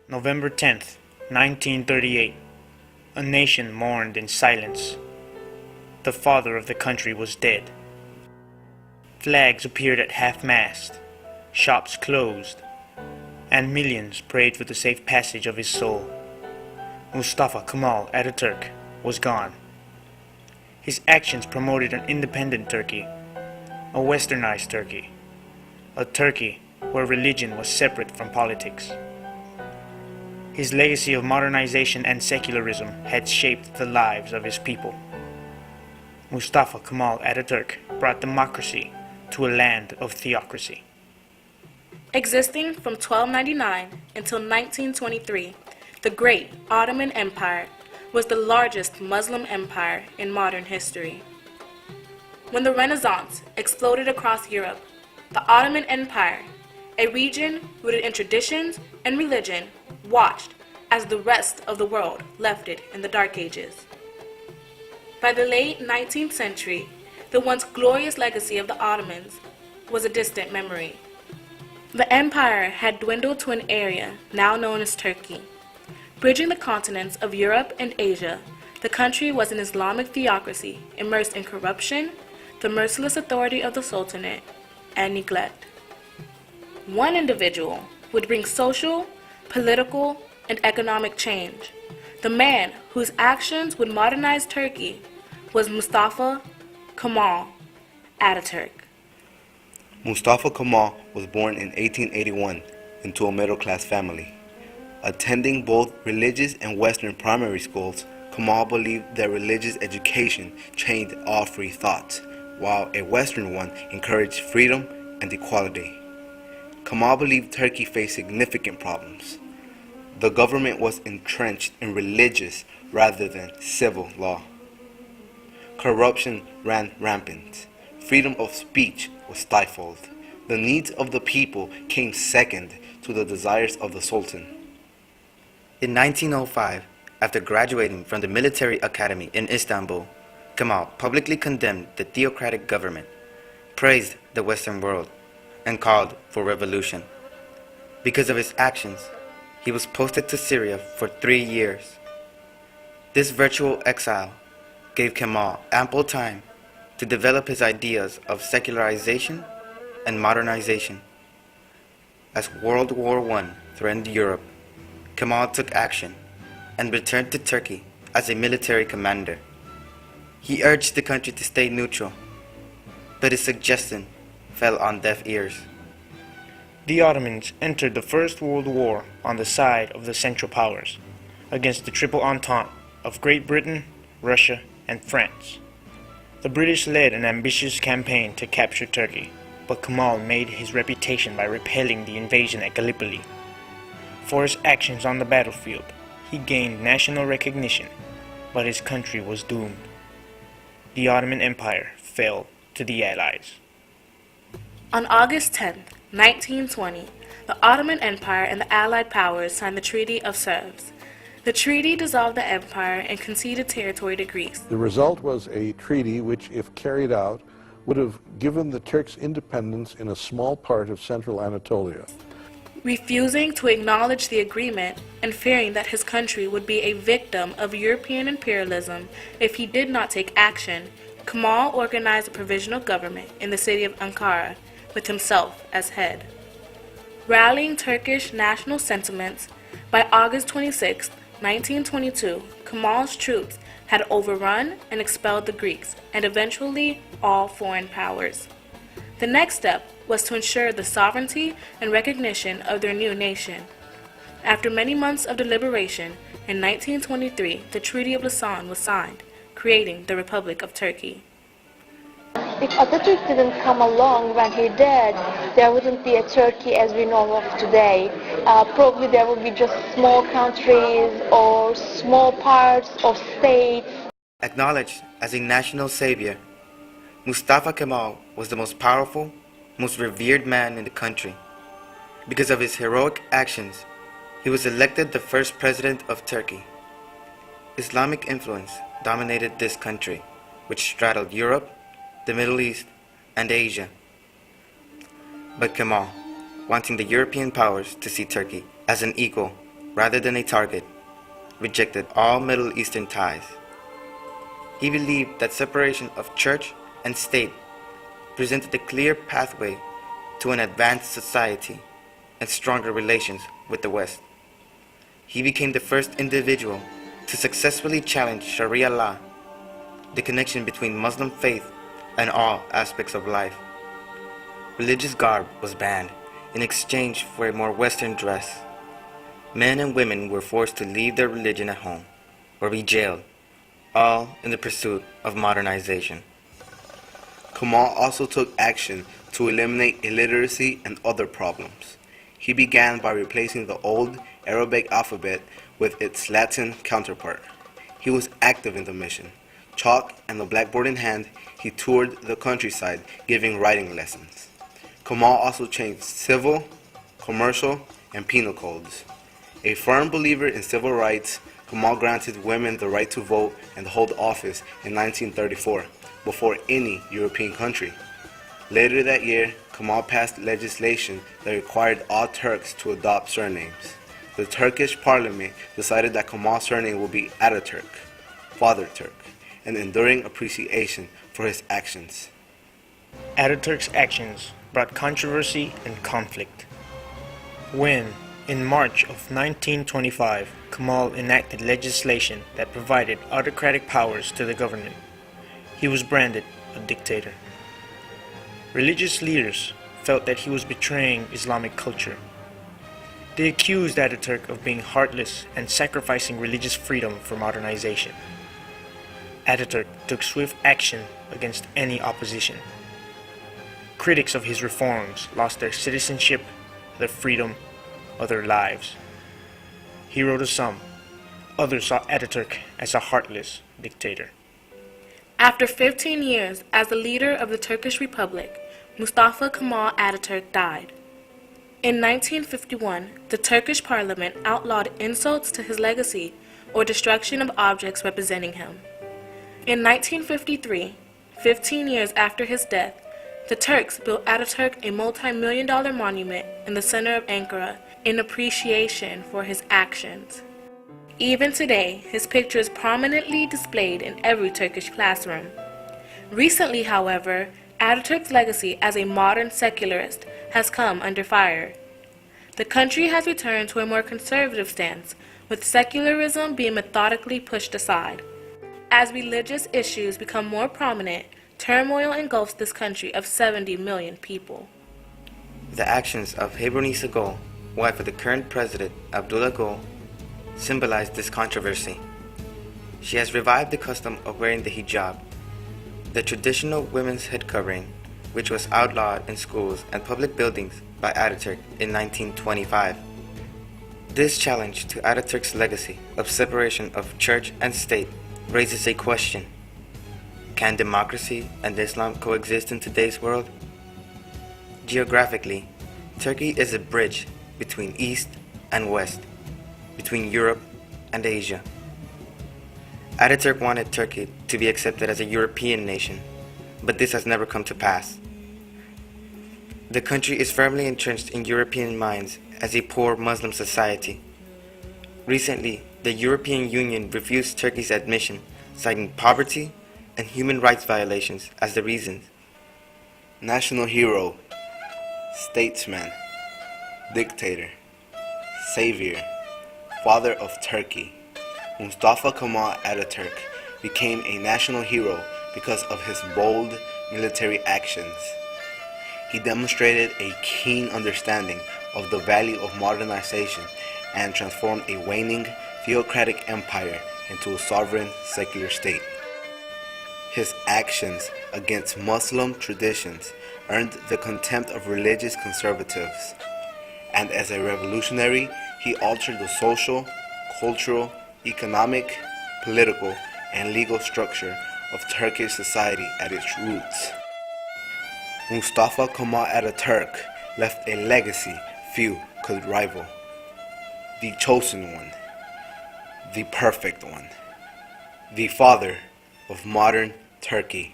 November 10th, 1938. A nation mourned in silence. The father of the country was dead. Flags appeared at half-mast, shops closed, and millions prayed for the safe passage of his soul. Mustafa Kemal Ataturk was gone. His actions promoted an independent Turkey, a westernized Turkey, a Turkey where religion was separate from politics. His legacy of modernization and secularism had shaped the lives of his people. Mustafa Kemal Ataturk brought democracy to a land of theocracy. Existing from 1299 until 1923, the Great Ottoman Empire was the largest Muslim empire in modern history. When the Renaissance exploded across Europe, the Ottoman Empire, a region rooted in traditions and religion, watched as the rest of the world left it in the Dark Ages. By the late 19th century, the once glorious legacy of the Ottomans was a distant memory. The empire had dwindled to an area now known as Turkey. Bridging the continents of Europe and Asia, the country was an Islamic theocracy immersed in corruption, the merciless authority of the Sultanate, and neglect. One individual would bring social, political, and economic change. The man whose actions would modernize Turkey was Mustafa Kemal Ataturk. Mustafa Kemal was born in 1881 into a middle-class family. Attending both religious and Western primary schools, Kemal believed that religious education changed all free thoughts, while a Western one encouraged freedom and equality. Kemal believed Turkey faced significant problems. The government was entrenched in religious rather than civil law. Corruption ran rampant. Freedom of speech was stifled. The needs of the people came second to the desires of the Sultan. In 1905, after graduating from the military academy in Istanbul, Kemal publicly condemned the theocratic government, praised the Western world, and called for revolution. Because of his actions, he was posted to Syria for 3 years. This virtual exile gave Kemal ample time to develop his ideas of secularization and modernization. As World War I threatened Europe, Kemal took action and returned to Turkey as a military commander. He urged the country to stay neutral, but his suggestion fell on deaf ears. The Ottomans entered the First World War on the side of the Central Powers, against the Triple Entente of Great Britain, Russia, and France. The British led an ambitious campaign to capture Turkey, but Kemal made his reputation by repelling the invasion at Gallipoli. For his actions on the battlefield, he gained national recognition, but his country was doomed. The Ottoman Empire fell to the Allies. On August 10, 1920, the Ottoman Empire and the Allied powers signed the Treaty of Sèvres. The treaty dissolved the empire and conceded territory to Greece. The result was a treaty which, if carried out, would have given the Turks independence in a small part of central Anatolia. Refusing to acknowledge the agreement and fearing that his country would be a victim of European imperialism if he did not take action, Kemal organized a provisional government in the city of Ankara with himself as head. Rallying Turkish national sentiments, by August 26, 1922, Kemal's troops had overrun and expelled the Greeks and eventually all foreign powers. The next step was to ensure the sovereignty and recognition of their new nation. After many months of deliberation, in 1923, the Treaty of Lausanne was signed, creating the Republic of Turkey. If Atatürk didn't come along when he did, there wouldn't be a Turkey as we know of today. Probably there would be just small countries or small parts of states. Acknowledged as a national savior, Mustafa Kemal was the most powerful, most revered man in the country. Because of his heroic actions, he was elected the first president of Turkey. Islamic influence dominated this country, which straddled Europe, the Middle East, and Asia. But Kemal, wanting the European powers to see Turkey as an equal, rather than a target, rejected all Middle Eastern ties. He believed that separation of church and state presented a clear pathway to an advanced society and stronger relations with the West. He became the first individual to successfully challenge Sharia law, the connection between Muslim faith and all aspects of life. Religious garb was banned in exchange for a more Western dress. Men and women were forced to leave their religion at home or be jailed, all in the pursuit of modernization. Kemal also took action to eliminate illiteracy and other problems. He began by replacing the old Arabic alphabet with its Latin counterpart. He was active in the mission. Chalk and a blackboard in hand, he toured the countryside giving writing lessons. Kemal also changed civil, commercial, and penal codes. A firm believer in civil rights, Kemal granted women the right to vote and hold office in 1934, before any European country. Later that year, Kemal passed legislation that required all Turks to adopt surnames. The Turkish parliament decided that Kemal's surname would be Ataturk, Father Turk, an enduring appreciation for his actions. Ataturk's actions brought controversy and conflict. When, in March of 1925, Kemal enacted legislation that provided autocratic powers to the government, he was branded a dictator. Religious leaders felt that he was betraying Islamic culture. They accused Ataturk of being heartless and sacrificing religious freedom for modernization. Ataturk took swift action against any opposition. Critics of his reforms lost their citizenship, their freedom, or their lives. He wrote a song. Others saw Ataturk as a heartless dictator. After 15 years as the leader of the Turkish Republic, Mustafa Kemal Ataturk died. In 1951, the Turkish parliament outlawed insults to his legacy or destruction of objects representing him. In 1953, 15 years after his death, the Turks built Ataturk a multi-million-dollar monument in the center of Ankara in appreciation for his actions. Even today, his picture is prominently displayed in every Turkish classroom. Recently, however, Ataturk's legacy as a modern secularist has come under fire. The country has returned to a more conservative stance, with secularism being methodically pushed aside. As religious issues become more prominent, turmoil engulfs this country of 70 million people. The actions of Hebronisa Gül, wife of the current president Abdullah Gül, symbolized this controversy. She has revived the custom of wearing the hijab, the traditional women's head covering, which was outlawed in schools and public buildings by Ataturk in 1925. This challenge to Ataturk's legacy of separation of church and state raises a question. Can democracy and Islam coexist in today's world? Geographically, Turkey is a bridge between East and West, between Europe and Asia. Ataturk wanted Turkey to be accepted as a European nation, but this has never come to pass. The country is firmly entrenched in European minds as a poor Muslim society. Recently, the European Union refused Turkey's admission, citing poverty and human rights violations as the reasons. National hero, statesman, dictator, savior, father of Turkey, Mustafa Kemal Ataturk became a national hero because of his bold military actions. He demonstrated a keen understanding of the value of modernization and transformed a waning theocratic empire into a sovereign secular state. His actions against Muslim traditions earned the contempt of religious conservatives, and as a revolutionary, he altered the social, cultural, economic, political, and legal structure of Turkish society at its roots. Mustafa Kemal Ataturk left a legacy few could rival. The chosen one, the perfect one, the father of modern Turkey.